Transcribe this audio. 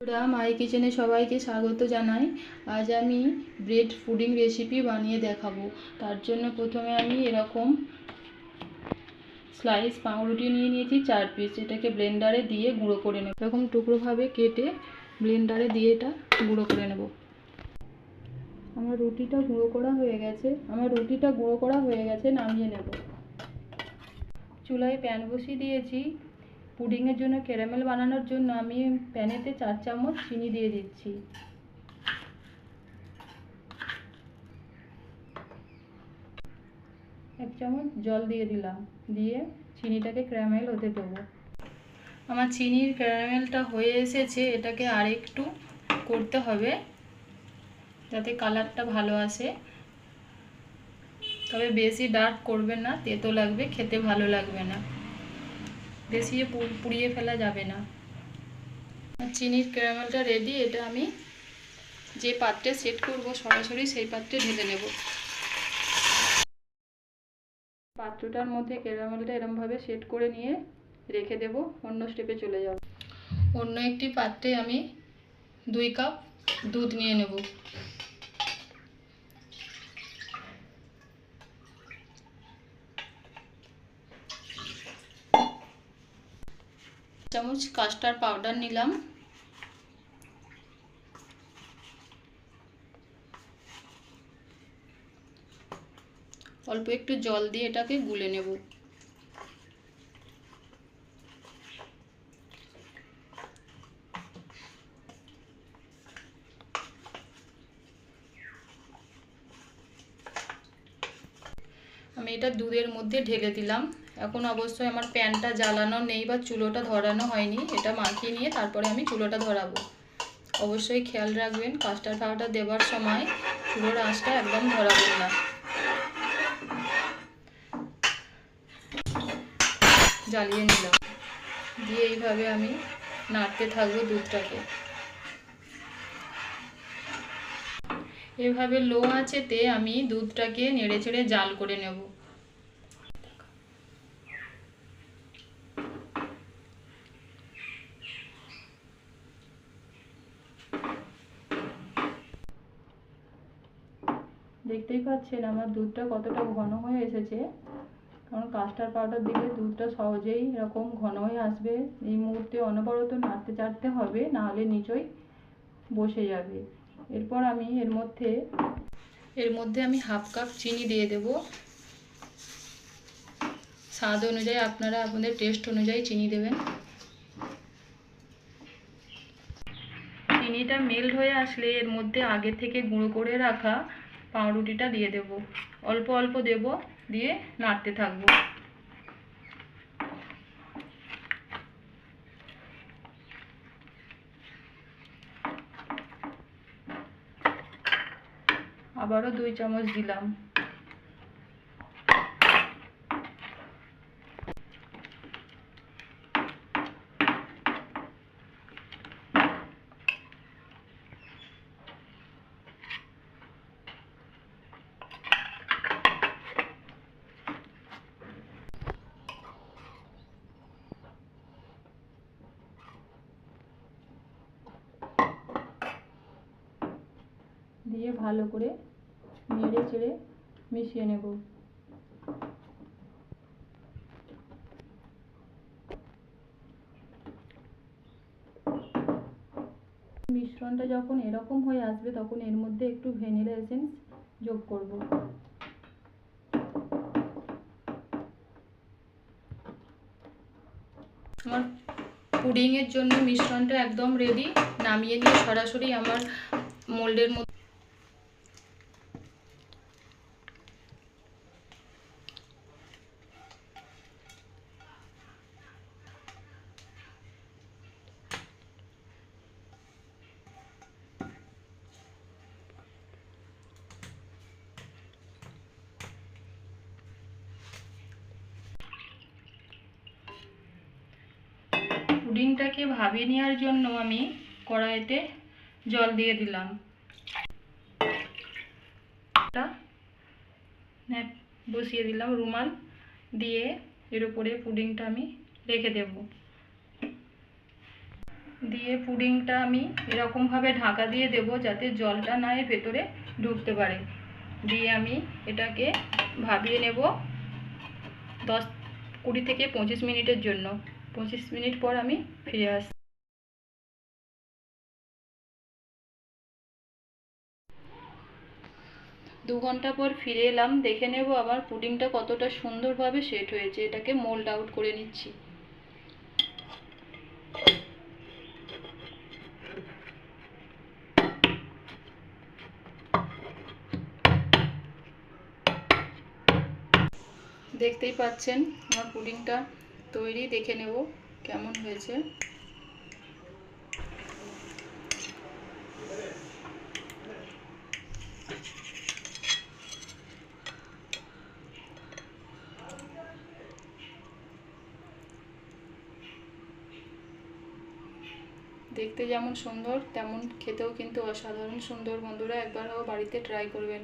বন্ধুরা, মাই কিচেনে সবাইকে স্বাগত জানাই। আজ আমি ব্রেড পুডিং রেসিপি বানিয়ে দেখাবো। তার জন্য প্রথমে আমি এরকম স্লাইস পাউরুটি নিয়ে নিয়েছি 4 পিস। এটাকে ব্লেন্ডারে দিয়ে গুঁড়ো করে নেব। এরকম টুকরোভাবে কেটে ব্লেন্ডারে দিয়ে এটা গুঁড়ো করে নেব। আমার রুটিটা গুঁড়ো করা হয়ে গেছে, নামিয়ে নেব। চুলায় প্যান বসিয়ে দিয়েছি। পুডিংয়ের জন্য ক্যারামেল বানানোর জন্য আমি প্যানেতে 4 চামচ চিনি দিয়ে দিচ্ছি। এক চামচ জল দিয়ে দিলাম, দিয়ে চিনিটাকে ক্যারামেল হতে দেবো। আমার চিনির ক্যারামেলটা হয়ে এসেছে। এটাকে আর একটু করতে হবে যাতে কালারটা ভালো আসে, তবে বেশি ডার্ক করবেন না, তেতো লাগবে, খেতে ভালো লাগবে না, বেশি পুড়িয়ে ফেলা যাবে না। চিনির ক্যারামেলটা রেডি। এটা আমি যে পাত্রে সেট করব সরাসরি সেই পাত্রে ঢেলে নেব। পাত্রটার মধ্যে ক্যারামেলটা এরমভাবে সেট করে নিয়ে রেখে দেব। অন্য স্টেপে চলে যাব। অন্য একটি পাত্রে আমি 2 কাপ দুধ নিয়ে নেব। চামচ কাস্টার্ড পাউডার নিলাম। অল্প একটু জল দিয়ে এটাকে গুলে নেব। আমি এটা দুধের মধ্যে ঢেলে দিলাম। এখন অবশ্যই আমার প্যানটা জ্বালানো নেই বা চুলোটা ধরানো হয়নি। এটা মাখিয়ে নিয়ে তারপরে আমি চুলোটা ধরাবো। অবশ্যই খেয়াল রাখবেন কাস্টার্ড পাউডার দেওয়ার সময় চুলোর আঁচটা একদম ধরাবেন না। জ্বালিয়ে নিলাম, দিয়ে এইভাবে আমি নাড়তে থাকবো দুধটাকে। এভাবে লো আঁচেতে আমি দুধটাকে নেড়ে চেড়ে জাল করে নেব। দেখতেই পাচ্ছেন আমার দুধটা কতটা ঘন হয়ে এসেছে, কারণ কাস্টার্ড পাউডার দিলে দুধটা সহজেই এরকম ঘন হয়ে আসবে। এই মুহূর্তে অনবরত নাড়তে চাড়তে হবে, নাহলে নিচই বসে যাবে। এরপর আমি এর মধ্যে আমি হাফ কাপ চিনি দিয়ে দেব। স্বাদ অনুযায়ী আপনারা আপনাদের টেস্ট অনুযায়ী চিনি দেবেন। চিনিটা মেল্ট হয়ে আসলে এর মধ্যে আগে থেকে গুঁড়ো করে রাখা পাউরুটিটা দিয়ে দেব। অল্প অল্প দেব, দিয়ে নাড়তে থাকবো। আবারও 2 চামচ দিলাম। দিয়ে ভালো করে নেড়ে চেড়ে মিশিয়ে নেব। মিশ্রণটা যখন এরকম হয়ে আসবে তখন এর মধ্যে একটু ভ্যানিলা এসেন্স যোগ করব। আমার পুডিংয়ের জন্য মিশ্রণটা একদম রেডি। নামিয়ে নিয়ে সরাসরি আমার মোল্ডের মধ্যে পুডিংটাকে ভাবিয়ে নেওয়ার জন্য আমি কড়াইতে জল দিয়ে দিলাম। বসিয়ে দিলাম রুমাল দিয়ে, এর উপরে পুডিংটা আমি রেখে দেব। দিয়ে পুডিংটা আমি এরকমভাবে ঢাকা দিয়ে দেব যাতে জলটা না এর ভেতরে ঢুকতে পারে। দিয়ে আমি এটাকে ভাপিয়ে নেব 20 থেকে 25 মিনিটের জন্য। 25 মিনিট পর আমি ফিরে আসছি। 2 ঘন্টা পর ফিরে এলাম। দেখে নেব আমার পুডিংটা কতটা সুন্দরভাবে সেট হয়েছে। এটাকে মোল্ড আউট করে নিচ্ছি। দেখতেই পাচ্ছেন আমার পুডিংটা তৈরি। দেখে নেব কেমন হয়েছে। দেখতে যেমন সুন্দর তেমন খেতেও কিন্তু অসাধারণ সুন্দর। বন্ধুরা একবার বাড়িতে ট্রাই করবেন।